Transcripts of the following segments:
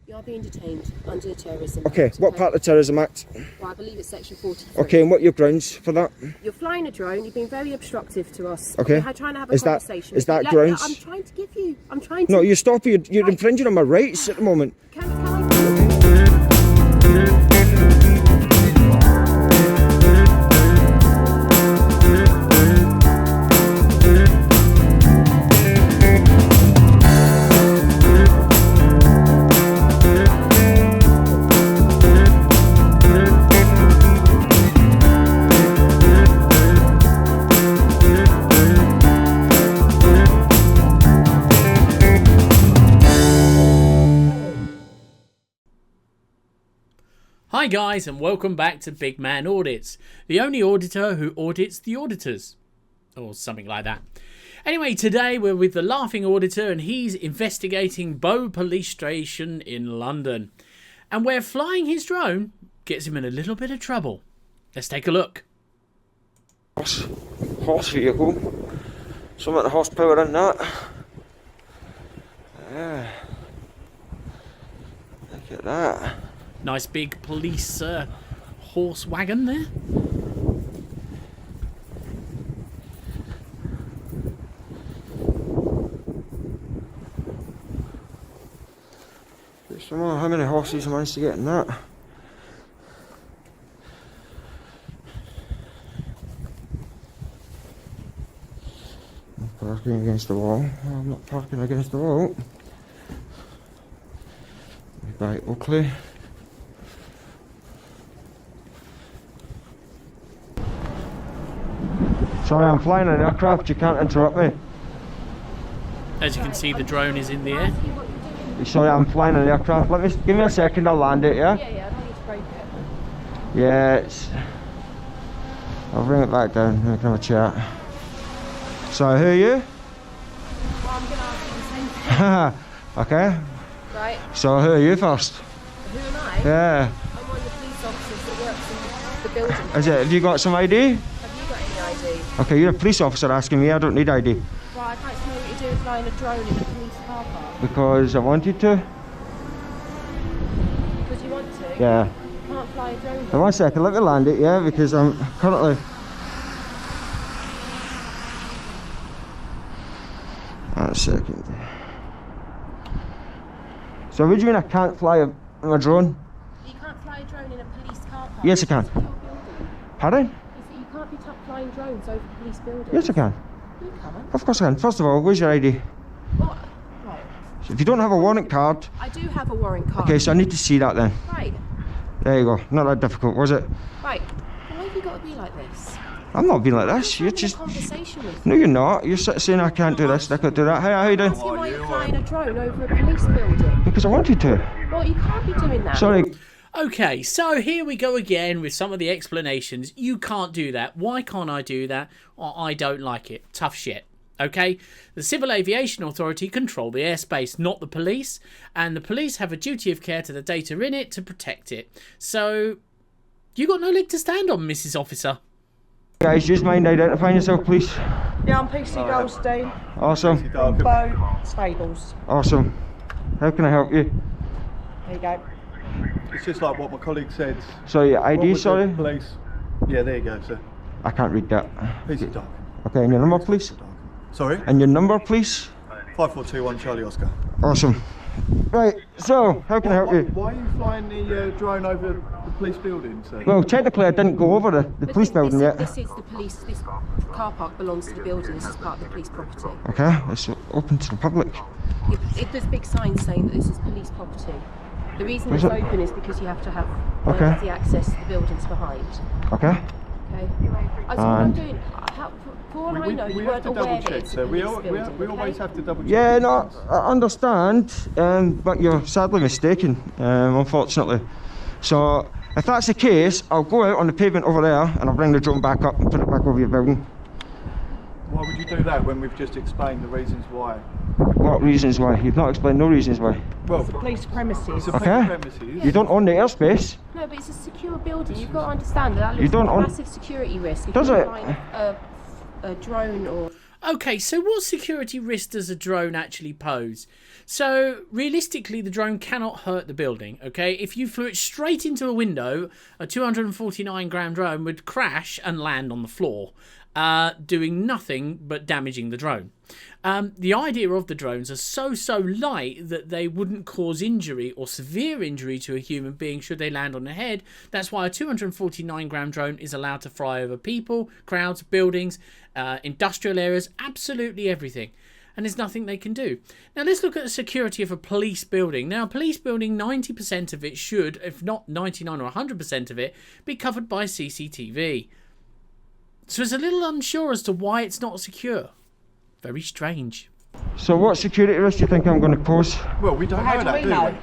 You are being detained under the Terrorism Okay, Act. what part of the Terrorism Act? Well, I believe it's section 43. Okay, and what are your grounds for that? You're flying a drone, you've been very obstructive to us. Okay. We're trying to have a conversation. Is that grounds? I'm trying to give you, I'm trying to... No, you stop, you're infringing on my rights at the moment. Can I... Hi guys, and welcome back to Big Man Audits, the only auditor who audits the auditors, or something like that. Anyway, today we're with the laughing auditor and he's investigating Bow Police Station in London, and where flying his drone gets him in a little bit of trouble. Let's take a look. Horse vehicle. Some of the horsepower in that. Yeah. Look at that. Nice big police horse wagon there. How many horses I managed to get in that? I'm parking against the wall. I'm not parking against the wall. Right, Oakley. Sorry, I'm flying an aircraft, you can't interrupt me. As you can see, the drone is in the air. Sorry, I'm flying an aircraft. Give me a second, I'll land it, yeah? Yeah, I don't need to break it. Yeah, it's... I'll bring it back down, we can have a chat. So, who are you? Well, I'm going to ask you the same thing. Okay. Right, So, who are you first? who am I? Yeah. I'm one of the police officers that works in the building. Is it, have you got some ID? Have you got any ID? Okay, you're a police officer asking me, I don't need ID. Well, I'd like to know what you're doing flying a drone in a police car park. Because I wanted to. Because you want to? Yeah. You can't fly a drone. Now, one second, let me land it, yeah? Because I'm currently... One second. So what do you mean I can't fly a drone? You can't fly a drone in a police car park. Yes, I can. It's a secure building. Pardon? You can't be flying drones over police buildings. Yes, I can. You can't. Of course I can. First of all, where's your ID? Well, right. If you don't have a warrant card... I do have a warrant card. Okay, so I need to see that then. Right. There you go. Not that difficult, was it? Right. Why have you got to be like this? I'm not being like this. You're having just... a conversation with No, you're not. You're saying I can't do this, I can't do that. Hey, how you doing? Ask you why you're flying a drone over a police building. Because I wanted to. Well, you can't be doing that. Sorry. Okay, so here we go again with some of the explanations. You can't do that. Why can't I do that? Well, I don't like it. Tough shit. Okay? The Civil Aviation Authority control the airspace, not the police. And the police have a duty of care to the data in it to protect it. So, you got no leg to stand on, Mrs. Officer. Guys, just mind identifying yourself, please. Yeah, I'm PC Goldstein. Awesome. Boat Stables. Awesome. How can I help you? There you go. It's just like what my colleague said. Sorry, your What ID, would the sorry? Police. Yeah, there you go, sir. I can't read that. Piece of document. Okay, and your number, please? Sorry? And your number, please? 5421 Charlie Oscar. Awesome. Right, so, how can I help you? Why are you flying the drone over the police building, sir? Well, technically I didn't go over the But police building yet. This is the police. This car park belongs to the building. This is part of the police property. Okay, it's open to the public. There's big signs saying that this is police property. The reason Is it's it? open is because you have to have Okay. the access to the buildings behind. Okay? Okay. So what I'm And- doing, for all I know, you we have weren't to aware double that check, it's a sir. We police building, always okay? have to double check. Yeah, no, things. I understand, but you're sadly mistaken, unfortunately. So, if that's the case, I'll go out on the pavement over there and I'll bring the drone back up and put it back over your building. Why would you do that when we've just explained the reasons why? What reasons why? You've not explained no reasons why. Well, Police premises. it's a Okay. premises. You don't own the airspace. No, but it's a secure building. You've got to understand that You looks don't like a own- massive security risk. If Does you're it? flying a drone or... Okay, so what security risk does a drone actually pose? So, realistically, the drone cannot hurt the building, okay? If you flew it straight into a window, a 249-gram drone would crash and land on the floor, doing nothing but damaging the drone. The idea of the drones are so light that they wouldn't cause injury or severe injury to a human being should they land on the head. That's why a 249-gram drone is allowed to fly over people, crowds, buildings, industrial areas, absolutely everything. And there's nothing they can do. Now let's look at the security of a police building. Now a police building, 90% of it should, if not 99 or 100% of it, be covered by CCTV. So it's a little unsure as to why it's not secure. Very strange. So what security risk do you think I'm going to pose? Well, we don't How know do that, we know? we?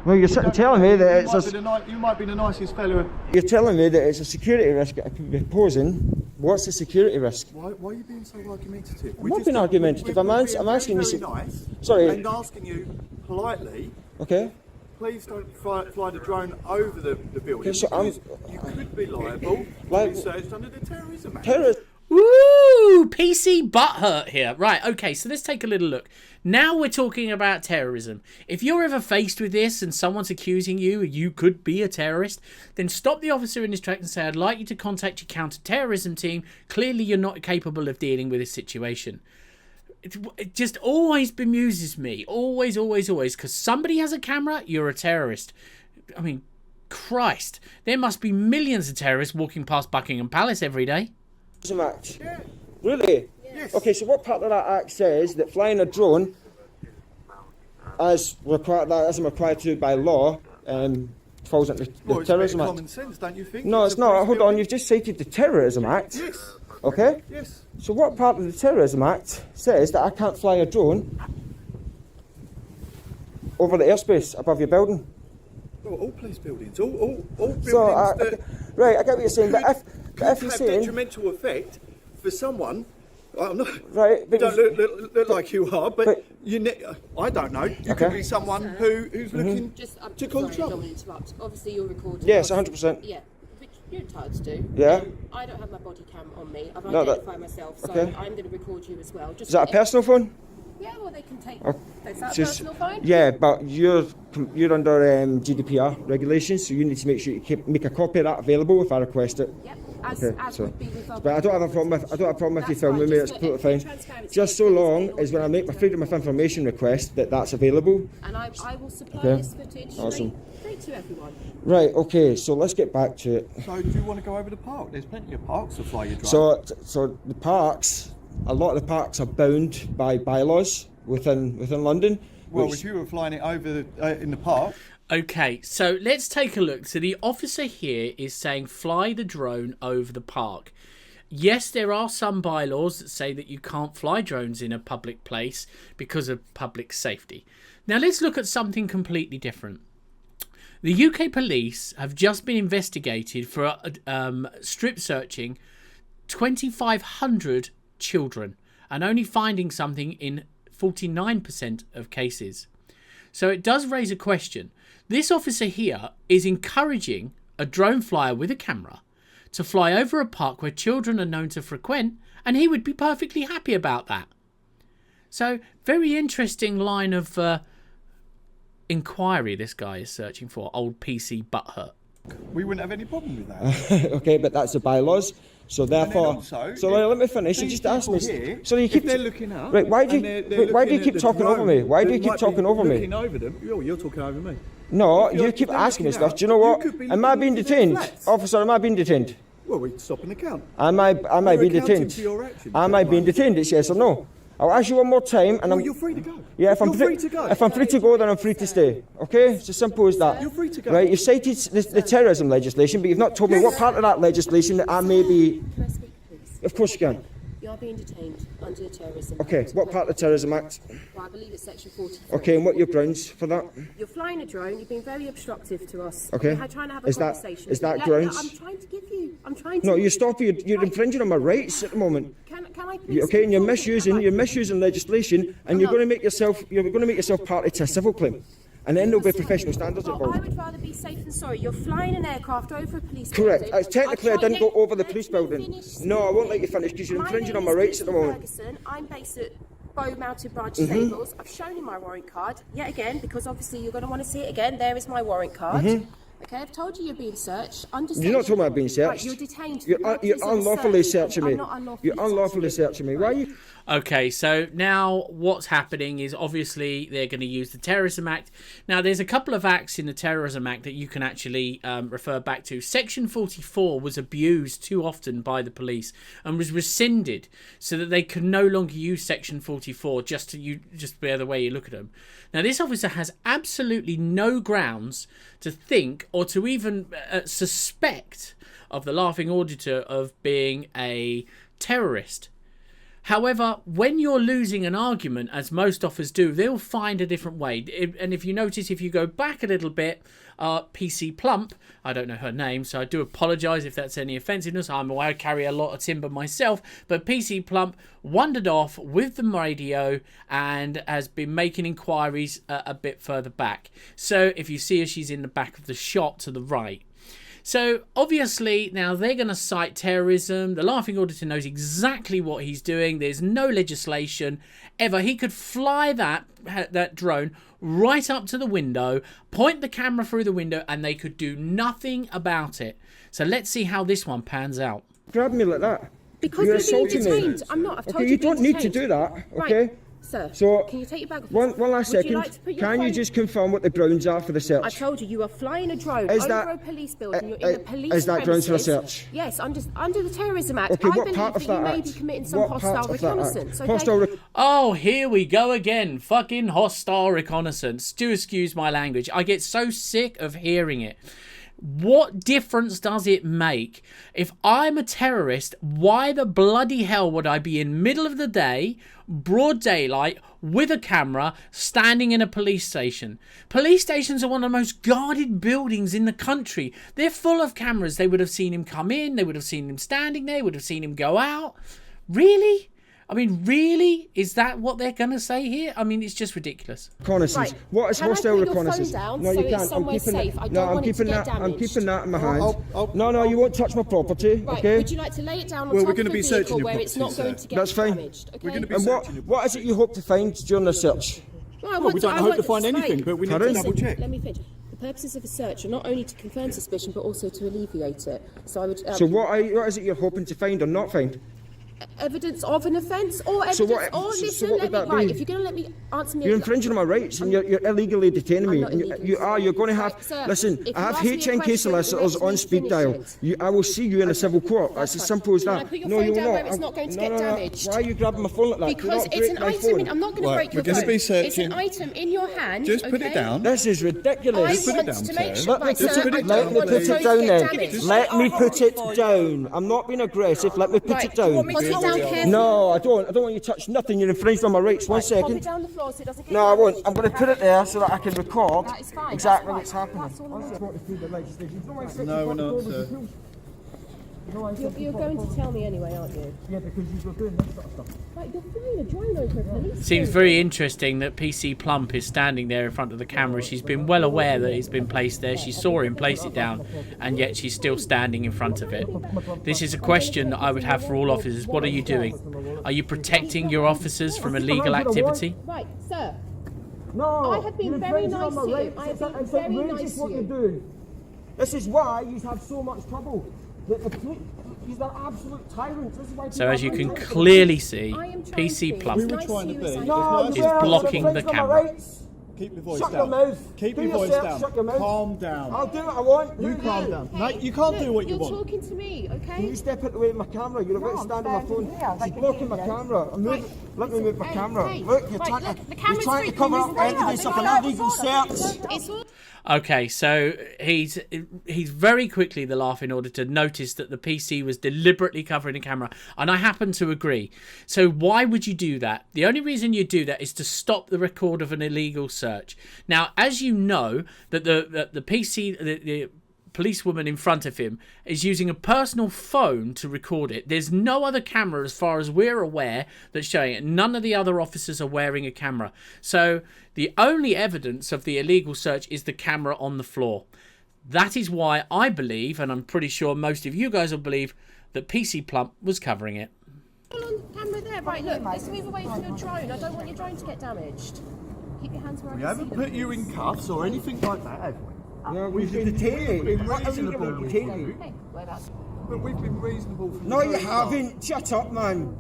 Well, you're sitting telling me that it's You might be the nicest fellow. you're telling me that it's a security risk that I could be posing. What's the security risk? Why are you being so argumentative? I'm not being argumentative. I'm asking you. Very nice. Sorry. And asking you politely. Okay. Please don't fly the drone over the building. Okay, so because you could be liable to be searched under the Terrorism Act. Woo! PC butthurt here. Right, okay, so let's take a little look. Now we're talking about terrorism. If you're ever faced with this and someone's accusing you could be a terrorist, then stop the officer in his track and say, I'd like you to contact your counter-terrorism team. Clearly you're not capable of dealing with this situation. It just always bemuses me. Always, because somebody has a camera, you're a terrorist. I mean, Christ. There must be millions of terrorists walking past Buckingham Palace every day. Act. Yeah. Really? Yes. Okay, so what part of that act says that flying a drone, as required to by law, falls into the Well, it's Terrorism a bit of Act? common sense, don't you think? No, it's not. Hold on, you've just cited the Terrorism Act. Yes. Okay? Yes. So what part of the Terrorism Act says that I can't fly a drone over the airspace above your building? Well, all police buildings, all buildings So, that right, I get what you're saying, but could if you're have saying... detrimental effect for someone. I'm not. Right, but you don't look like you are, but I don't know. You Okay. could be someone who's looking I'm to cause sorry, I don't trouble. want to interrupt. Obviously, you're recording. Yes, us. 100%. Yeah, which you're entitled to do. Yeah. I don't have my body cam on me. I've No, that- identified myself, so okay. I'm going to record you as well. Just Is that a personal phone? Yeah, well, they can take. Oh, Is that a just- personal phone? Yeah, but you're under GDPR regulations, so you need to make sure you make a copy of that available if I request it. Yep. Okay, As so, would be with but I don't have a problem with you That's filming fine, me. just It's for completely fine. transparency, Just so it's long been as when I make my all freedom of information request that's available. And I will supply Okay. this footage Awesome. straight to everyone. Right. Okay. So let's get back to it. So, do you want to go over the park? There's plenty of parks to fly your drone. So the parks, a lot of the parks are bound by bylaws within London. Well, if you were flying it over in the park. Okay, so let's take a look. So the officer here is saying fly the drone over the park. Yes, there are some bylaws that say that you can't fly drones in a public place because of public safety. Now let's look at something completely different. The UK police have just been investigated for strip searching 2,500 children and only finding something in 49% of cases. So it does raise a question. This officer here is encouraging a drone flyer with a camera to fly over a park where children are known to frequent, and he would be perfectly happy about that. So, very interesting line of inquiry this guy is searching for, old PC butthurt. We wouldn't have any problem with that. Okay, but that's the bylaws. So therefore, also, let me finish. You these just asked me. people here, So you keep if they're looking up. Right? Why do and you they're why do you looking keep at the talking over drone me? Why do that you keep might be talking over me? Looking over them. You're talking over me. No, If you're- you keep if they're asking me looking stuff. up, Do you know what? you could be Am I being looking into their detained, flats. officer? Am I being detained? Well, we're stopping the count. Am I We're being accounting detained? for your actions, Am I gentlemen. being detained? It's yes or no. I'll ask you one more time, and Well, I'm. you're free to go. Yeah, if I'm You're free to go. If I'm free to go, then I'm free to stay. Okay, it's as simple as that. You're free to go. Right, you've cited the terrorism legislation, but you've not told me what part of that legislation that I may be. Can I speak, please? Of course you can. You are being detained under the Terrorism Okay, Act. what part of the Terrorism Act? Well, I believe it's section 43. Okay, and what are your grounds for that? You're flying a drone. You've been very obstructive to us. Okay. We're trying to have a Is that- conversation. is that Yeah, grounds? I'm trying to give you. I'm trying to. No, you stop. You're infringing on my rights at the moment. Can I please? Okay, and you're speak? misusing legislation, and you're going to make yourself party to a civil claim. and then there'll be professional standards Well, I involved. would rather be safe than sorry. You're flying an aircraft over a police Correct. building. Technically, I didn't go over the police Let me building. finish No, I won't let you speaking. finish because you're My infringing name on my is rights at the Lucy moment. Ferguson. I'm based at Bow Mountain Branch Mm-hmm. Stables. I've shown you my warrant card yet again because obviously you're going to want to see it again. There is my warrant card. Okay, I've told you you're being searched. Under Mm-hmm. You're not talking about being searched. Right, you're detained. You're, for the you're purposes of a unlawfully search. searching me. I'm not unlawfully You're unlawfully searching me. Why are you? Okay, so now what's happening is obviously they're going to use the Terrorism Act. Now, there's a couple of acts in the Terrorism Act that you can actually refer back to. Section 44 was abused too often by the police and was rescinded so that they could no longer use Section 44 just by the way you look at them. Now, this officer has absolutely no grounds to think or to even suspect of the laughing auditor of being a terrorist. However, when you're losing an argument, as most officers do, they'll find a different way. And if you notice, if you go back a little bit, PC Plump, I don't know her name, so I do apologise if that's any offensiveness. I carry a lot of timber myself. But PC Plump wandered off with the radio and has been making inquiries a bit further back. So if you see her, she's in the back of the shot to the right. So, obviously, now they're going to cite terrorism. The laughing auditor knows exactly what he's doing. There's no legislation ever. He could fly that drone right up to the window, point the camera through the window, and they could do nothing about it. So, let's see how this one pans out. Grab me like that. Because You're you're being assaulting me. detained. I'm not. I've told Okay, you you being don't need to detained. do that, Right. okay? Sir, So, can you take your bag off? one last Would you second. like to put your Can you phone- just confirm what the grounds are for the I search? told you, you are flying a drone Is over that- a police building. You're in uh, the police is that grounds for a premises. search? Yes, under the Terrorism Act. Okay, I what believe part of that you that may act? be committing some What part hostile of that act? reconnaissance. Okay? Hostile Oh, here we go again. Fucking hostile reconnaissance. Do excuse my language. I get so sick of hearing it. What difference does it make? If I'm a terrorist, why the bloody hell would I be in middle of the day, broad daylight, with a camera, standing in a police station? Police stations are one of the most guarded buildings in the country. They're full of cameras. They would have seen him come in. They would have seen him standing there. Would have seen him go out. Really? I mean, really? Is that what they're going to say here? I mean, it's just ridiculous. reconnaissance. Right. What is Can I hostile put your phone reconnaissance? down No, so you it's can't. I'm somewhere keeping safe? I that. don't No, I'm want it to keeping get that. I'm damaged. keeping that in my hand. oh, No, you won't touch my property. Right, Okay. would you like to lay it down on Well, top we're of gonna the be vehicle searching your where it's not property, going sir. to get That's fine. damaged? Okay? We're gonna be And searching your what is it you hope to find during the search? Well, Well, we don't hope to find anything, right. but we need to Pardon? double check. Let me finish. The purposes of a search are not only to confirm suspicion, but also to alleviate it. So I would. So what is it you're hoping to find or not find? Evidence of an offence, or evidence, So what- or so listen, what let would me. that Right, be? if you're going to let me answer me. You're infringing on my rights and you're illegally detaining me. I'm not And illegally you're going to have. Right, sir, Listen, if I you have ask me a HNK question, solicitors let on me speed finish dial. it. I will see you in a civil court. That's That's as fine. simple as Can that. I put your No, phone you will down not. where it's not going to get damaged? Why are you grabbing my phone like that? Do Because not it's break an my item. phone. I'm not going to Right, break your we're gonna phone. be It's searching. an item in your hand. Just put it okay? down. This is ridiculous. I Just put it want down, to make sir. sure, Let me right, put sir, it I down. don't Let me want put the it phone to down get then. damaged. Let me put it down. I'm not being aggressive. Let me put Right, it do you want down. me to put it down carefully? No, I don't. I don't want you to touch nothing. You're infringing on my rights. One Right, pop it second. down the floor so it doesn't get No, I won't. damaged. I'm going to put it there so that I can record That is fine, exactly that's what's fine. happening. That's all I want. No, we're not, sir. You're going to tell me anyway, aren't you? Yeah, because you're doing this sort of stuff. Right, you're flying a drone over a police Seems station. very interesting that PC Plump is standing there in front of the camera. She's been well aware that it's been placed there. She saw him place it down, and yet she's still standing in front of it. This is a question that I would have for all officers. What are you doing? Are you protecting your officers from illegal activity? Right, sir. No, I have been you're very infringing on nice my to you. rights. I have been It's very outrageous nice to what you. you're doing. This is why you have so much trouble. These are absolute tyrants. This is why So as you can people are clearly see, I am trying PC to be Plump as were nice trying to to you as be. I No, can. is you're blocking the infringing on my camera. rights. Keep your voice Shut down. your mouth. Keep Do your voice yourself, down. shut your mouth. Calm down. I'll do what I want. You calm down. No, you can't do what you want. You're talking to me, Can okay? you step out of the way of my camera? You're about to stand on my phone. She's blocking my camera. Let me move my Hey, cammer. hey, Look, you're right, trying look, to, the you're camera's trying to free. cover Can up you move evidence of an around? illegal search. It's all Okay, so he's very quickly, the laughing auditor, noticed that the PC was deliberately covering the camera, and I happen to agree. So why would you do that? The only reason you do that is to stop the record of an illegal search. Now, as you know, that the PC, the policewoman in front of him is using a personal phone to record it. There's no other camera as far as we're aware that's showing it. None of the other officers are wearing a camera. So the only evidence of the illegal search is the camera on the floor. That is why I believe, and I'm pretty sure most of you guys will believe, that PC Plump was covering it. On camera there, right, look, let's move away from your drone. I don't want your drone to get damaged. Keep your hands where We I can see haven't them. put you in cuffs or anything like that, have we? No, we've been detained. What are we gonna We've detain been you? Okay, whereabouts? But we've been reasonable from No, the you very start. haven't. Shut up, man.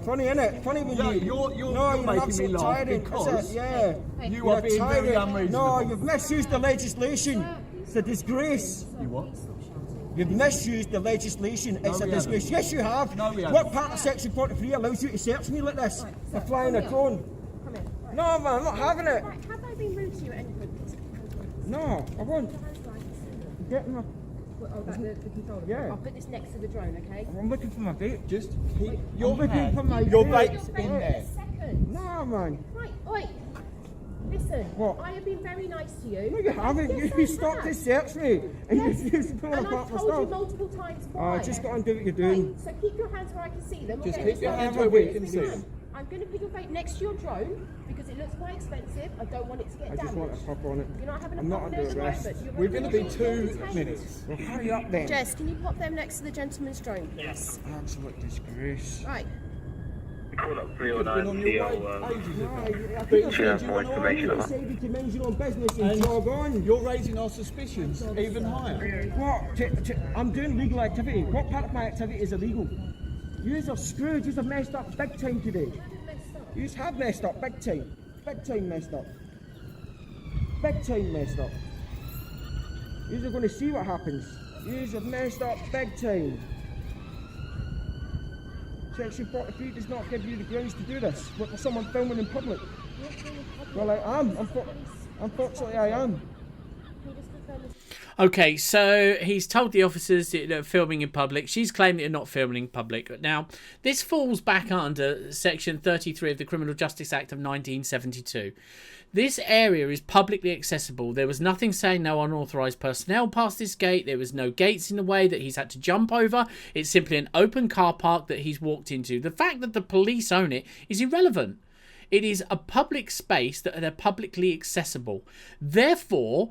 Funny, innit? Funny when Yeah, you... you're no, making an me absolute laugh tyrant, because is it? Yeah. Hey, you You're are a being very tyrant. unreasonable. No, you've misused the legislation. It's a disgrace. You what? You've misused the legislation. It's a we disgrace. Yes, you have. No, we What haven't. part of Section 43 allows you to search me like this? For flying a drone? Come here. Right. No, man, I'm not having it. Right, have I been rude to you at any point? No, I won't. Get in my... Oh, the controller. Yeah. I'll put this next to the drone, okay? I'm looking for my bait. Just keep I'm your looking hand. for my Your bait. bait's in there. Second. No, man. Right, oi. Listen, What? I have been very nice to you. No, you haven't. Yes, You I stopped to have. search me. And Yes. you refused to pull And apart I've my told you stuff. multiple times why. Just go and do what you're doing. Right, so keep your hands where I can see them. Just okay? keep your So hands I'm where gonna we put can this see in. them. I'm going to put your bait next to your drone because it looks quite expensive. I don't want it to get I just damaged. want to pop on it. You're not having a I'm not pop under next to it, arrest. but you're We're going to be 2 detained. minutes. Well, hurry up then. Jess, can you pop them next to the gentleman's drone, please? Absolute disgrace. Right. Call up You've been 309 on your way PO. ages No, ago. I But think Should have more information on you that. say you mind your own business and And jog on. you're raising our suspicions even higher. What? I'm doing legal activity. What part of my activity is illegal? Yous are screwed. Yous have messed up big time today. Yous have messed up big time. Big time messed up. Big time messed up. Yous are going to see what happens. Yous have messed up big time. Section 43 does not give you the grounds to do this. What, for someone filming in public? Well, I am. Unfortunately, I am. Okay, so he's told the officers that they're filming in public. She's claimed that they're not filming in public. Now, this falls back under Section 33 of the Criminal Justice Act of 1972. This area is publicly accessible. There was nothing saying no unauthorised personnel past this gate. There was no gates in the way that he's had to jump over. It's simply an open car park that he's walked into. The fact that the police own it is irrelevant. It is a public space that they're publicly accessible. Therefore,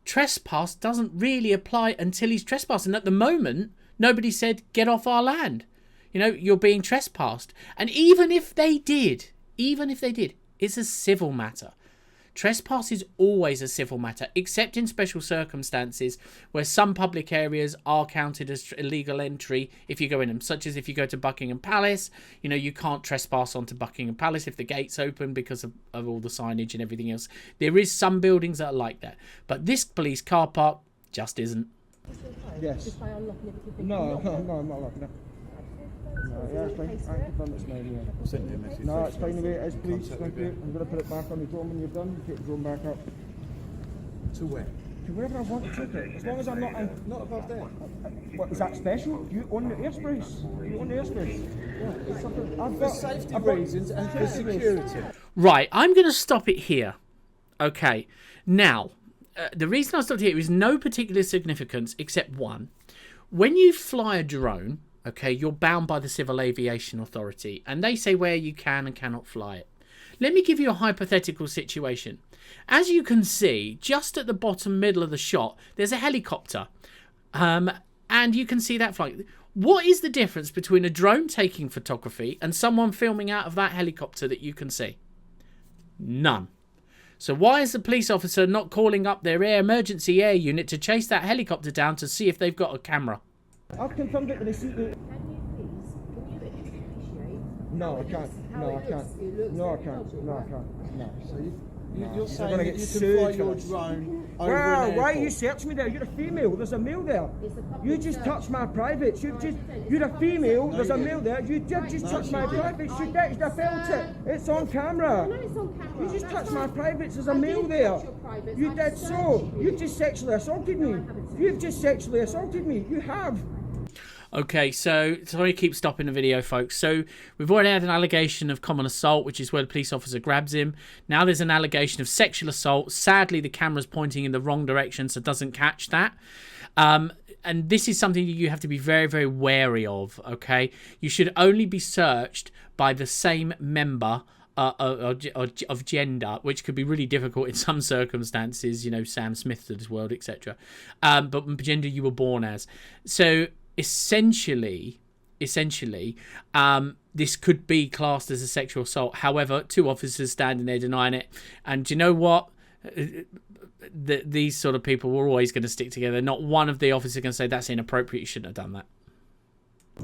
trespass doesn't really apply until he's trespassed. And at the moment, nobody said, get off our land. You know, you're being trespassed. And even if they did, it's a civil matter. Trespass is always a civil matter, except in special circumstances where some public areas are counted as illegal entry if you go in them, such as if you go to Buckingham Palace. You know, you can't trespass onto Buckingham Palace if the gate's open because of all the signage and everything else. There is some buildings that are like that, but this police car park just isn't. Yes. Just by unlocking it if you think No, you're not. I'm not looking at it. No, yeah, it's fine. I can confirm it's mine, yeah. I'll send you a message. No, it's fine the way it is, please. Contact Thank with you. you. I'm going to put it back on the drone when you're done. Take the drone back up. To where? To wherever I want to take it. As long as I'm not in... Not above there. What, is that special? You own the airspace. You own the airspace. Yeah, it's something... I've For got... safety I've got- reasons and for security. Right, I'm going to stop it here. Okay, now, the reason I stopped here is no particular significance except one. When you fly a drone, okay, you're bound by the Civil Aviation Authority, and they say where you can and cannot fly it. Let me give you a hypothetical situation. As you can see, just at the bottom middle of the shot, there's a helicopter, and you can see that flying. What is the difference between a drone taking photography and someone filming out of that helicopter that you can see? None. So why is the police officer not calling up their emergency air unit to chase that helicopter down to see if they've got a camera? I've confirmed it with the seat. Can you appreciate? No, I can't. No, I can't. No, I can't. No, I can't. No. So you're You're saying gonna that get you sued can fly for your this. drone over Wow, an why are you airport? searching me there? You're a female. There's a male there. It's a public You just search. touched my privates. You're a female. There's a male there. You did just touch my privates. You did. I felt it. It's on camera. No, it's on camera. You just That's touched my fine. privates. There's a I male didn't there. touch your privates. You I did so. searched you. You've just sexually assaulted me. You've just sexually assaulted me. You have. Okay, so sorry to keep stopping the video, folks. So we've already had an allegation of common assault, which is where the police officer grabs him. Now there's an allegation of sexual assault. Sadly, the camera's pointing in the wrong direction, so it doesn't catch that. And this is something you have to be very, very wary of, okay? You should only be searched by the same member of gender, which could be really difficult in some circumstances, you know, Sam Smith to this world, etc. But gender you were born as. So essentially, this could be classed as a sexual assault. However, 2 officers standing there denying it. And do you know what? These sort of people were always going to stick together. Not one of the officers going to say that's inappropriate, you shouldn't have done that.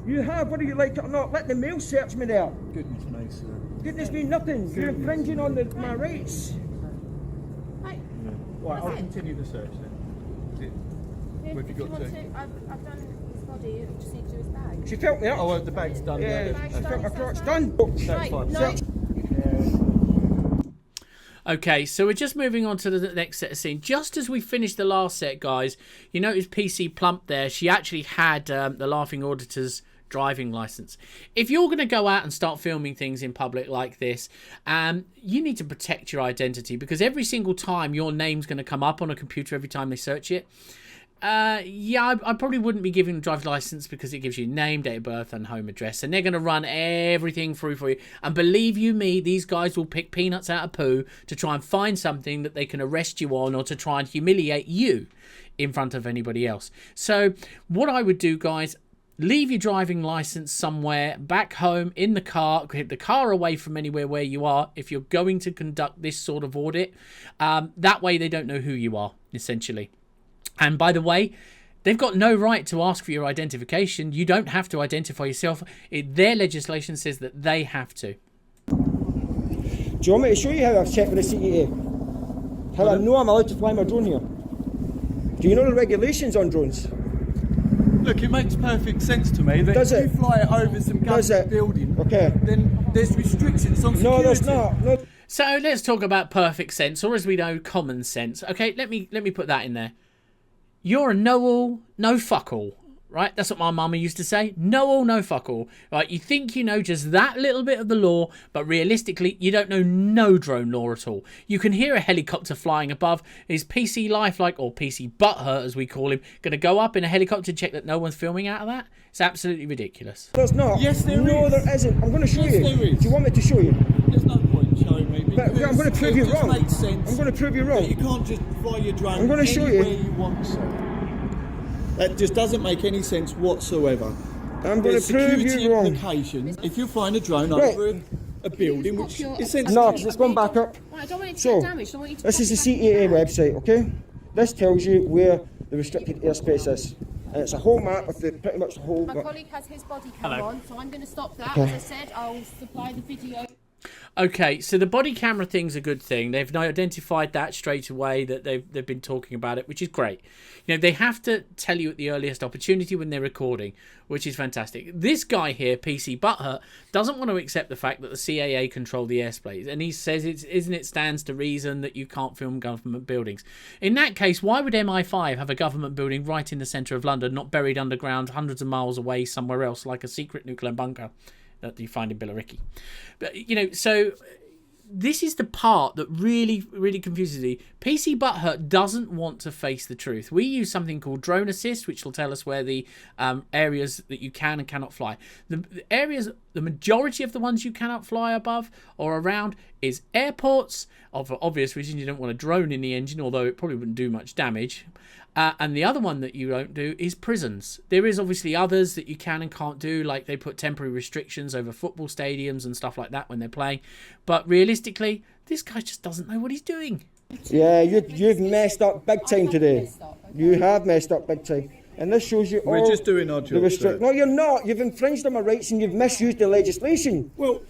You have, whether you like it or not, let the mail search me there. Goodness me, sir. Goodness me, nothing. You're infringing on my rights. Right. Right, I'll continue the search then. If What have you you got want to? I've done his body, I just need to do his bag. She felt me up. Oh, well, the bag's done. Yeah, Bag's she done, felt my is that crotch fine? done. That's Right, fine. no. Search. Okay, so we're just moving on to the next set of scene. Just as we finished the last set, guys, you notice PC Plump there. She actually had the Laughing Auditor's driving license. If you're going to go out and start filming things in public like this, you need to protect your identity, because every single time your name's going to come up on a computer every time they search it. Yeah, I probably wouldn't be giving a driver's license, because it gives you name, date of birth and home address, and they're going to run everything through for you. And believe you me, these guys will pick peanuts out of poo to try and find something that they can arrest you on, or to try and humiliate you in front of anybody else. So what I would do, guys, leave your driving license somewhere back home in the car. Get the car away from anywhere where you are if you're going to conduct this sort of audit. That way they don't know who you are, essentially. And by the way, they've got no right to ask for your identification. You don't have to identify yourself. Their legislation says that they have to. Do you want me to show you how I've checked with the CTA? How I know I'm allowed to fly my drone here? Do you know the regulations on drones? Look, it makes perfect sense to me that Does if it? you fly it over some Does it? government building, Okay. then there's restrictions on security. No, there's not. No. So let's talk about perfect sense, or as we know, common sense. Okay, let me put that in there. You're a know-all, no fuck-all, right? That's what my mama used to say. Know-all, no fuck-all. Right? You think you know just that little bit of the law, but realistically, you don't know no drone law at all. You can hear a helicopter flying above. Is PC Lifelike, or PC Butthurt as we call him, going to go up in a helicopter to check that no one's filming out of that? It's absolutely ridiculous. There's not. Yes, there no, is. there isn't. I'm going to show Yes, you. there is. Do you want me to show you? There's no point showing me. But I'm going to prove you wrong. It makes sense. I'm going to prove you that wrong. you can't just fly your drone I'm gonna show you. anywhere you want to. That just doesn't make any sense whatsoever. I'm going There's to prove security you wrong. implications if you're flying a drone Right. over a building, Pop which your- essentially... No, because it's gone back up. Right, I don't want it to So, get damaged. I want you to this pop is it the back CTA in. website, okay? This tells you where the restricted airspace is. And it's a whole map of pretty much the whole... My colleague has his body cam Hello. on, so I'm going to stop that. Okay. As I said, I'll supply the video. Okay, so the body camera thing's a good thing. They've identified that straight away, that they've been talking about it, which is great. You know, they have to tell you at the earliest opportunity when they're recording, which is fantastic. This guy here, PC Butthurt, doesn't want to accept the fact that the CAA control the airspace, and he says it stands to reason that you can't film government buildings. In that case, why would MI5 have a government building right in the centre of London, not buried underground hundreds of miles away somewhere else, like a secret nuclear bunker that you find in Billericay? But, you know, so this is the part that really, really confuses me. PC Butthurt doesn't want to face the truth. We use something called Drone Assist, which will tell us where the areas that you can and cannot fly. The areas, the majority of the ones you cannot fly above or around is airports. For obvious reasons, you don't want a drone in the engine, although it probably wouldn't do much damage. And the other one that you don't do is prisons. There is obviously others that you can and can't do, like they put temporary restrictions over football stadiums and stuff like that when they're playing. But realistically, this guy just doesn't know what he's doing. Yeah, you've messed up big time I've today. messed up, okay? You have messed up big time. And this shows you We're all just doing our the job, sir. No, you're not. You've infringed on my rights and you've misused the legislation. Well,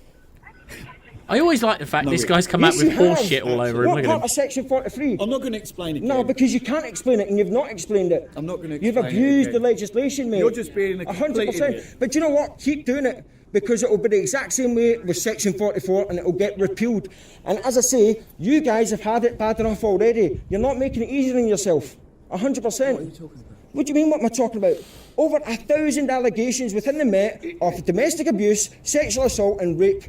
I always like the fact this guy's come out Yes, with you horse have. shit all over him. What Look part at him. of Section 43? I'm not going to explain it. No, Ken. because you can't explain it and you've not explained it. I'm not going to You've explain it abused again. the legislation, mate. You're just being a complete 100%. idiot. But you know what? Keep doing it, because it will be the exact same way with Section 44 and it will get repealed. And as I say, you guys have had it bad enough already. You're not making it easier on yourself. 100%. What do you mean, what am I talking about? Over 1,000 allegations within the Met of domestic abuse, sexual assault and rape.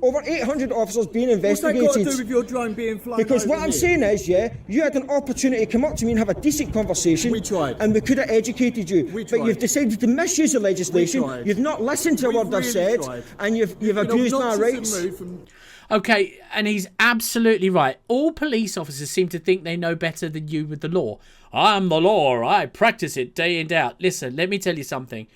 Over 800 officers being investigated. What's that got to do with your drone being flown Because over what I'm here? saying is, yeah, you had an opportunity to come up to me and have a decent conversation. We tried. And we could have educated you. We But tried. you've decided to misuse the legislation. We tried. You've not listened to a We've word I've really said. tried. And you've Been abused my obnoxious rights. and rude from- Okay, and he's absolutely right. All police officers seem to think they know better than you with the law. I'm the law. I practice it day in, day out. Listen, let me tell you something.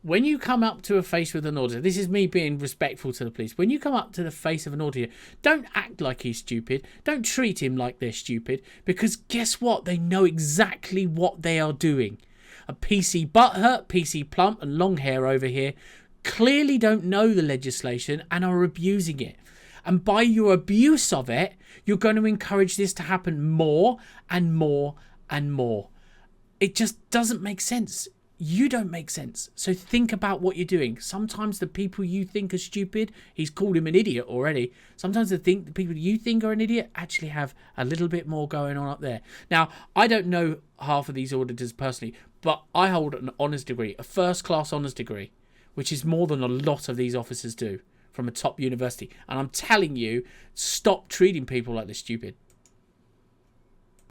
When you come up to a face with an auditor, this is me being respectful to the police. When you come up to the face of an auditor, don't act like he's stupid. Don't treat him like they're stupid. Because guess what? They know exactly what they are doing. A PC butthurt, PC Plump and long hair over here clearly don't know the legislation and are abusing it. And by your abuse of it, you're going to encourage this to happen more and more and more. It just doesn't make sense. You don't make sense. So think about what you're doing. Sometimes the people you think are stupid, he's called him an idiot already. Sometimes the people you think are an idiot actually have a little bit more going on up there. Now, I don't know half of these auditors personally, but I hold an honours degree, a first-class honours degree, which is more than a lot of these officers do from a top university. And I'm telling you, stop treating people like they're stupid.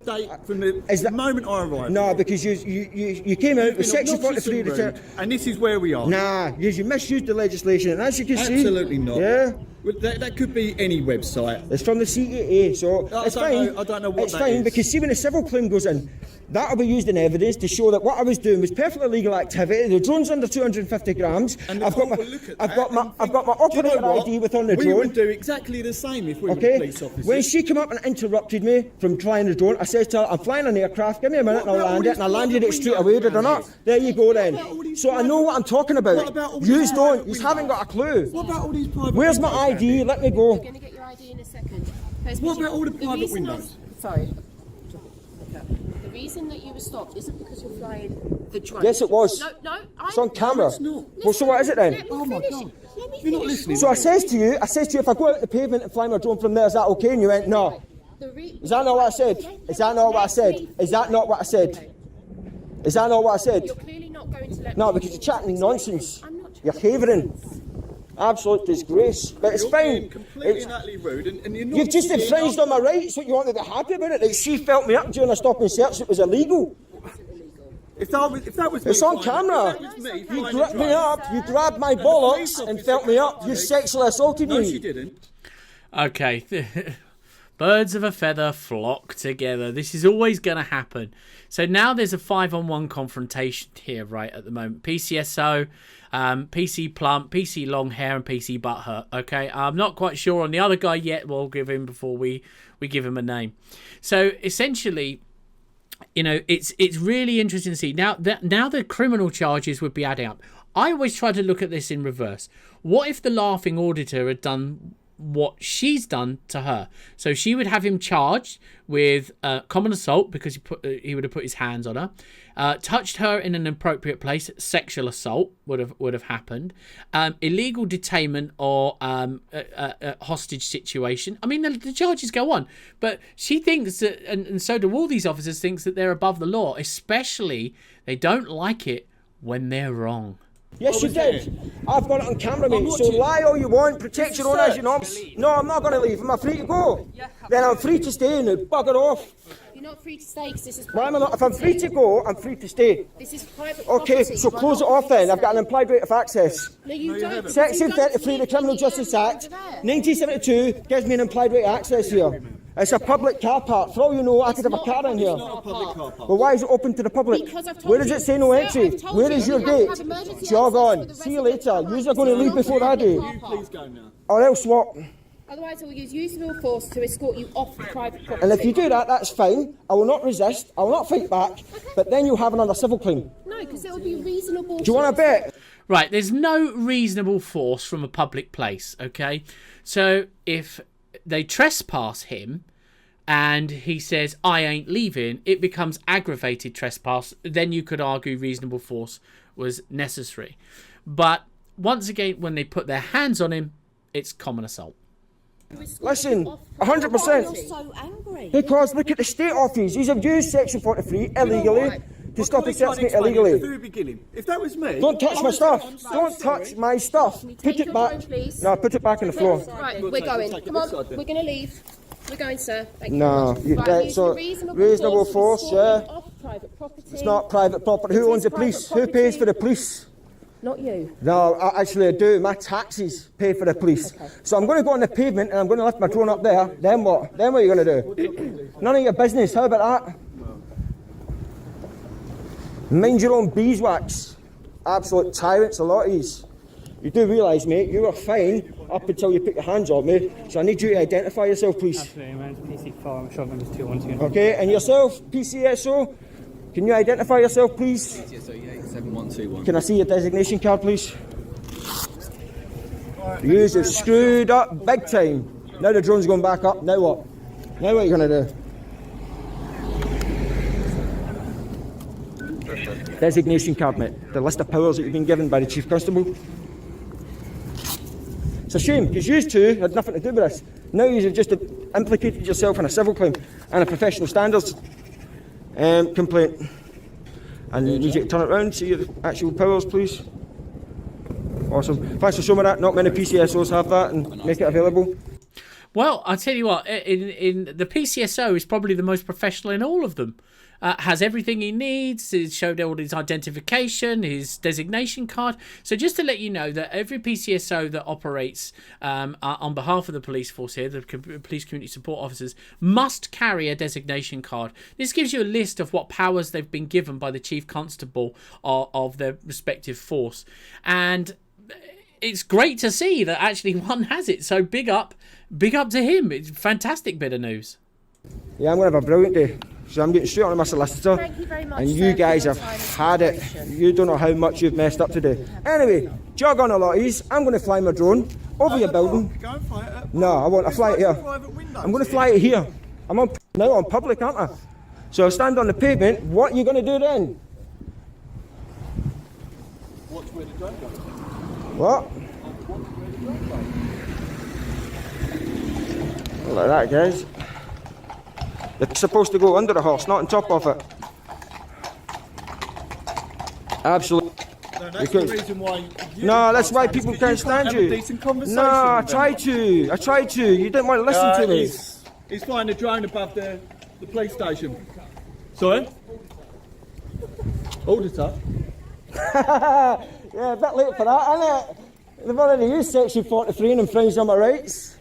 Date from the moment I arrived. No, because you came out with Section 43 of the Terror. And this is where we are. Nah, you misused the legislation, and as you can see, Absolutely not. Yeah, Well, that could be any website. it's from the CAA, so I it's don't fine. know- I don't know what it's that fine is. because see when a civil claim goes in, that'll be used in evidence to show that what I was doing was perfectly legal activity. The drone's under 250 grams. And the I've court got my, will look at I've that got my, and I've got my think, "Do you know operator what? ID with on the We drone." would do exactly the same if we were Okay. police officers. When she came up and interrupted me from trying the drone, I said to her, "I'm flying an aircraft. Give me a minute and I'll What about land all it." And I these landed it private straight away. Did I windows not? around here? There you go then. What about all these So I know what I'm talking What about. about all these Yous don't. private You haven't got a clue. What about all these private Where's my windows around ID? here? Let me go. You're going to get your ID in a second. What about all the private reason windows? Sorry. The reason that you were stopped isn't because you're flying the drone. Yes, it was. No, It's on camera. it's not. Well, so what is it then? Oh my God. You're not listening. So I says to you, if I go out the pavement and fly my drone from there, is that okay? And you went, no. Is that not what I said? Is that not what I said? Is that not what I said? Is that not what I said? You're clearly not going to let No, me- because you're chatting nonsense. I'm not You're havering. Absolute disgrace. But it's You're fine. being completely It's- and utterly rude, and you're not. You've just being infringed on my rights. What you want to be happy about it? That she felt me up during a stop and search. It was illegal. If that was me It's on flying- camera. if that was me You flying grabbed a me drone- up. You grabbed my the police bollocks and officer felt me up. You grabbed me. sexually assaulted No, me. she didn't. Okay. Birds of a feather flock together. This is always going to happen. So now there's a 5-on-1 confrontation here right at the moment. PCSO, PC Plump, PC Long Hair, and PC Butthurt. Okay, I'm not quite sure on the other guy yet. We'll give him before we give him a name. So essentially, you know, it's really interesting to see. Now the criminal charges would be adding up. I always try to look at this in reverse. What if the laughing auditor had done what she's done to her? So she would have him charged with common assault because he would have put his hands on her, touched her in an inappropriate place, sexual assault would have happened, illegal detainment or a hostage situation. I mean, the charges go on, but she thinks that, and so do all these officers, thinks that they're above the law. Especially, they don't like it when they're wrong. Yes, you was there. did. I've got it on camera, mate. So watching. lie all you want, protect your own as you know. No, I'm not going to leave. Am I free to go? Then I'm free to stay now. Bugger off. You're not free to stay because this is Why am I not? If I'm free to go, I'm free to stay. This is private Okay, property. so You are close it not off free to then. I've got an stay. implied right of access. No, you don't. because Section you don't 33 of the live Criminal in the Justice area Act, over there. 1972, gives me an implied right of access here. It's a public car park. For all you know, I could have a not car a in here. public car park. Well, why is it open to the public? Because I've told Where does you. it say no Sir, entry? I've told Where you. is your You have to gate? have emergency Jog access on. for the See you residents later. of the You're going to house. leave before I do. Car park. Please go now. Or else what? Otherwise, I will use usable force to escort you off the private property. And if you do that, that's fine. I will not resist. I will not fight back. But then you'll have another civil claim. No, because it will be reasonable. Do you want to bet? Right, there's no reasonable force from a public place, okay? So if they trespass him and he says, I ain't leaving, it becomes aggravated trespass. Then you could argue reasonable force was necessary. But once again, when they put their hands on him, it's common assault. Listen, Why 100%. you're so angry? Because look at the state office. These have used Section 43 illegally to stop assessment illegally. At the very beginning. If that was me, Don't touch my stuff. Don't touch my stuff. Can you Put take it your back. phone, please? No, put it back on the floor. Right, we're going. Come on, we're going to leave. We're going, sir. Thank you No, very you- much. right, Using so reasonable force, to escort yeah. off private property. It's not private property. Who It owns is the police? private Who pays property. for the police? Not you. No, actually I do. My taxes pay for the police. So I'm going to go on the pavement and I'm going to lift my drone up there. Then what? Then what are you going to do? None of your business. How about that? Mind your own beeswax. Absolute tyrants, a lot of these. You do realise, mate, you were fine up until you put your hands on me. So I need you to identify yourself, please. Absolutely, my name's PC4, I'm short numbers 212. Okay, and yourself, PCSO? Can you identify yourself, please? PCSO 7121. Can I see your designation card, please? You have screwed up big time. Now the drone's going back up. Now what? Now what are you going to do? Designation card, mate. The list of powers that you've been given by the Chief Constable. It's a shame, because you two had nothing to do with this. Now you've just implicated yourself in a civil claim and a professional standards complaint. And you need you to turn it around, see your actual powers, please. Awesome. Thanks for showing me that. Not many PCSOs have that and make it available. Well, I'll tell you what, in the PCSO is probably the most professional in all of them. Has everything he needs. He's showed all his identification, his designation card. So just to let you know that every PCSO that operates on behalf of the police force here, the police community support officers, must carry a designation card. This gives you a list of what powers they've been given by the chief constable of their respective force. And it's great to see that actually one has it. So big up to him. It's a fantastic bit of news. Yeah, I'm going to have a brilliant day. So I'm getting straight on to my solicitor. Thank you very much, And sir, you for guys your have time and had it. cooperation. You don't know how much you've messed up today. Anyway, jog on a lot of these. I'm going to fly my drone over your building. Go and fly it. No, I won't. I fly it here. I'm going to fly it here. I'm on now on public, aren't I? So I'll stand on the pavement. What are you going to do then? Watch where the drone goes. What? Like that, guys. They're supposed to go under the horse, not on top of it. Absolutely. No, that's the reason why. No, that's why people can't stand you. No, I tried to. You didn't want to listen to me. He's flying a drone above the police station. Sorry? Auditor? Yeah, a bit late for that, isn't it? They've already used Section 43 and infringed on my rights.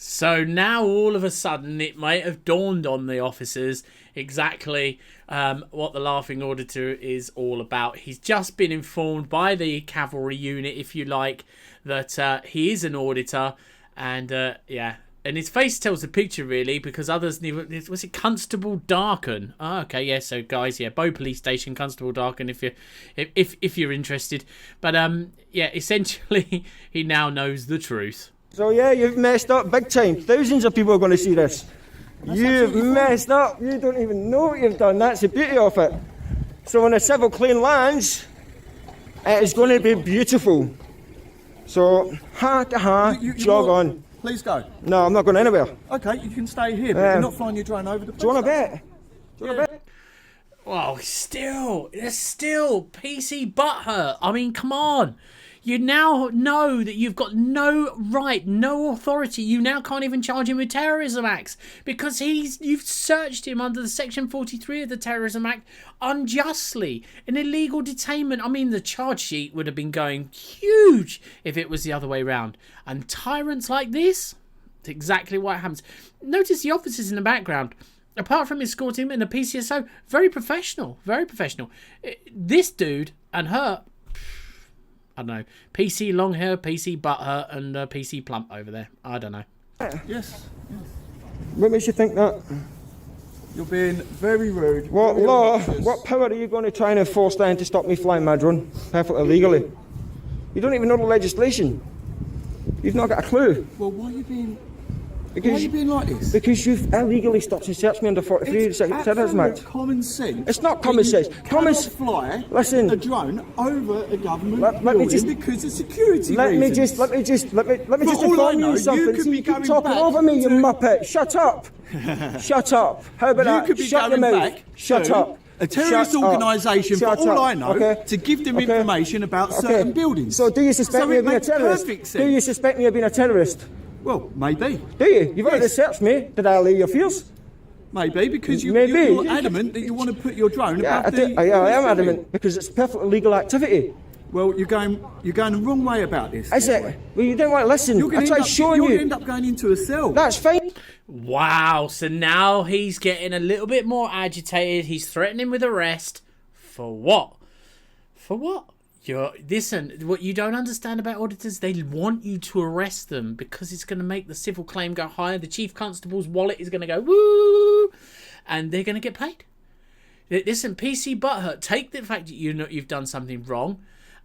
So now all of a sudden it might have dawned on the officers exactly what the laughing auditor is all about. He's just been informed by the cavalry unit, if you like, that he is an auditor, and yeah. And his face tells the picture, really, because others knew. Was it Constable Darken? Oh, okay, yeah. So, guys, yeah, Bow Police Station, Constable Darken, if you're interested. But yeah, essentially, he now knows the truth. So yeah, you've messed up big time. Thousands of people are going to see this. You've messed up. You don't even know what you've done. That's the beauty of it. So when a civil claim lands, it is going to be beautiful. So jog on. Please go. No, I'm not going anywhere. Okay, you can stay here, but you're not flying your drone over the police Do you want a station. bet? Do you want a bet? Well, there's still PC butthurt. I mean, come on. You now know that you've got no right, no authority. You now can't even charge him with terrorism acts because you've searched him under the Section 43 of the Terrorism Act unjustly. An illegal detainment. I mean, the charge sheet would have been going huge if it was the other way around. And tyrants like this, it's exactly what happens. Notice the officers in the background. Apart from escorting him in the PCSO, very professional, very professional. This dude and her, I don't know, PC long hair, PC butt hurt, and PC Plump over there. I don't know. Yes. What makes you think that? You're being very rude. What very law, obnoxious. what power are you going to try and enforce then to stop me flying my drone perfectly legally? You don't even know the legislation. You've not got a clue. Well, why are you being Why are you being like this? Because you've illegally stopped and searched me under 43 It's Terrorism Act. common sense. It's not common sense. Common fly Listen. a drone over a government Let me building just- because of security Let me reasons. just For all I inform know, you something. you could So be you keep going talking back over me, you to- muppet. Shut up. Shut up. How about You that? could be Shut your going mouth. back Shut to up. a terrorist Shut up. organisation, for Shut all up. I know, Okay. to give them Okay. information about certain buildings. So do you suspect So me it of being a makes terrorist? perfect Do you sense. suspect me of being a terrorist? Well, maybe. Do you? You've already Yes. searched me. Did I allay your fears? Maybe, because Maybe. you're adamant that you want to put your drone Yeah, above I am the adamant because it's perfectly legal activity. Well, you're going the wrong way about this. Is it? Well, you don't want to listen. You're I going tried showing to you. end up going into a cell. That's fine. Wow, so now he's getting a little bit more agitated. He's threatening with arrest. For what? For what? Listen, what you don't understand about auditors, they want you to arrest them because it's going to make the civil claim go higher. The chief constable's wallet is going to go woo, and they're going to get paid. Listen, PC butthurt, take the fact that you know you've done something wrong,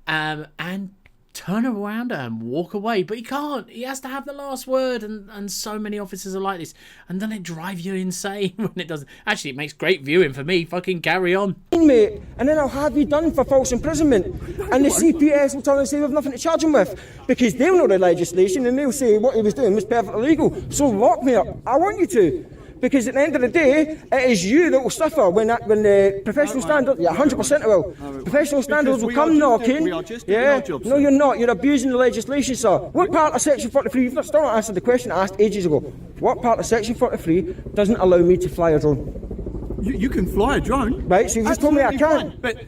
and turn around and walk away. But he can't. He has to have the last word, and so many officers are like this. And then it drive you insane when it doesn't. Actually, it makes great viewing for me. Fucking carry on. Mate, and then I'll have you done for false imprisonment. And the CPS will turn and say we've nothing to charge him with. Because they'll know the legislation and they'll say what he was doing was perfectly legal. So lock me up. I want you to. Because at the end of the day, it is you that will suffer when the professional standards. Yeah, 100% it will. Professional standards will come knocking. We are just doing Yeah. our job, No, sir. you're not. You're abusing the legislation, sir. What part of Section 43? You've still not answered the question I asked ages ago. What part of Section 43 doesn't allow me to fly a drone? You can fly a drone. Right, so you've just told me I Absolutely can't. fine, But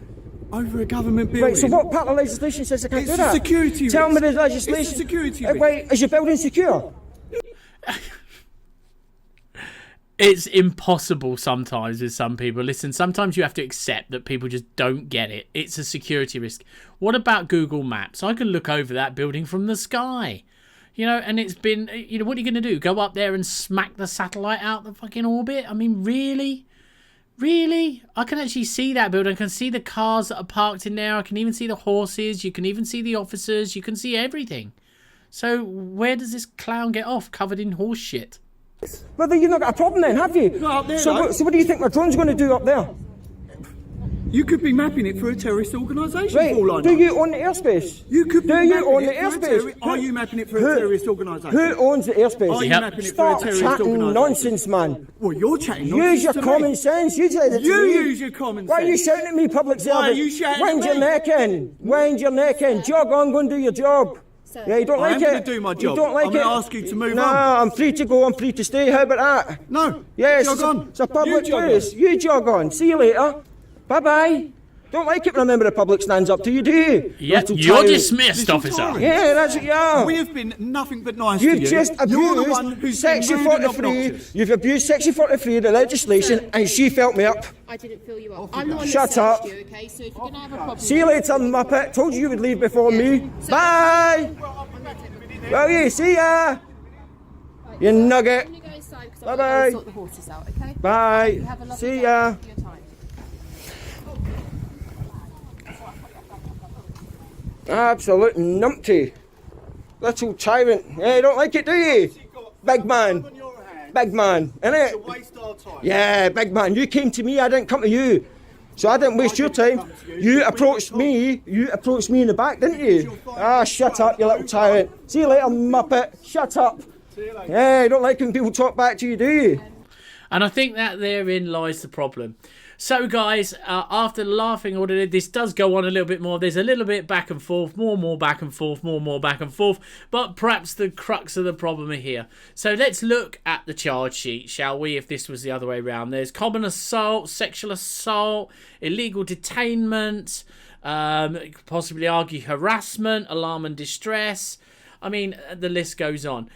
over a government building. Right, so what part of legislation says I can't It's do a that? security Tell risk. me the legislation. It's a security risk. Wait, is your building secure? It's impossible sometimes with some people. Listen, sometimes you have to accept that people just don't get it. It's a security risk. What about Google Maps? I can look over that building from the sky. You know, and it's been, you know, what are you going to do? Go up there and smack the satellite out the fucking orbit? I mean, really? Really? I can actually see that building. I can see the cars that are parked in there. I can even see the horses. You can even see the officers. You can see everything. So where does this clown get off covered in horse shit? Well, then you've not got a problem then, have you? Not up there, so, though. so what do you think my drone's going to do up there? You could be mapping it for a terrorist organisation. Right, for all I know. do you own the airspace? You could be do you mapping own the it for a airspace? Are you mapping it for Who- a terrorist organisation? Who owns the airspace? Are you Yep. mapping it Stop for a terrorist chatting organisation? nonsense, man. Well, you're chatting Use nonsense your to common me. sense. You said it to You me. use your common Why are you sense. shouting at me, public servant? Why are you shouting at Wind your me? neck in. Wind your neck in. Jog on, go and do your job. Yeah, you don't I like am it. going to do my You job. don't like I'm it. going to ask you to move no, on. I'm free to go. I'm free to stay. How about that? No. Yes, Jog on. it's a public You jog place. on. You jog on. See you later. Bye bye. Don't like it when a member of the public stands up to you, do you? Yeah, Little you're tyrant. dismissed, Little officer. tyrant. Yeah, that's what you are. We have been nothing but nice You've to you. just You're the one abused who's Section been rude and 43. obnoxious. You've abused Section 43 of the legislation, and she felt me up. I didn't fill you up. I'm the one Shut that up. searched you, okay? So if you're going to have a problem... See you later, Muppet. Told you would leave before me. Bye. Well, you see ya. You nugget. I'm going to go inside because Bye-bye. I'm going to sort the horses out, okay? You Bye. have a lovely See day. ya. Thank you for your time. Absolute numpty. Little tyrant. Yeah, you don't like it, do you? Big man. Big man. Innit? Waste our time. Yeah, big man. You came to me, I didn't come to you. So I didn't waste your time. You approached me in the back, didn't you? Ah, shut up, you little tyrant. See you later, Muppet. Shut up. Yeah, you don't like when people talk back to you, do you? And I think that therein lies the problem. So, guys, after laughing all of this does go on a little bit more. There's a little bit back and forth, more back and forth, more back and forth. But perhaps the crux of the problem are here. So let's look at the charge sheet, shall we, if this was the other way around. There's common assault, sexual assault, illegal detainment, possibly argue harassment, alarm and distress. I mean, the list goes on.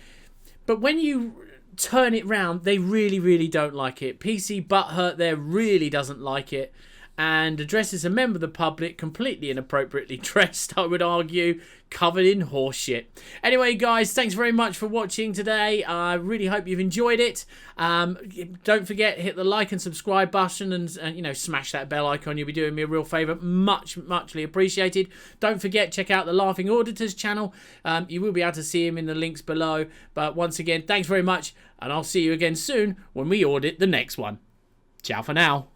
But when you turn it round, they really don't like it. PC Butthurt there really doesn't like it. and addresses a member of the public completely inappropriately dressed, I would argue, covered in horseshit. Anyway, guys, thanks very much for watching today. I really hope you've enjoyed it. Don't forget, hit the like and subscribe button, and you know, smash that bell icon. You'll be doing me a real favour. Muchly appreciated. Don't forget, check out the Laughing Auditors channel. You will be able to see him in the links below. But once again, thanks very much, and I'll see you again soon when we audit the next one. Ciao for now.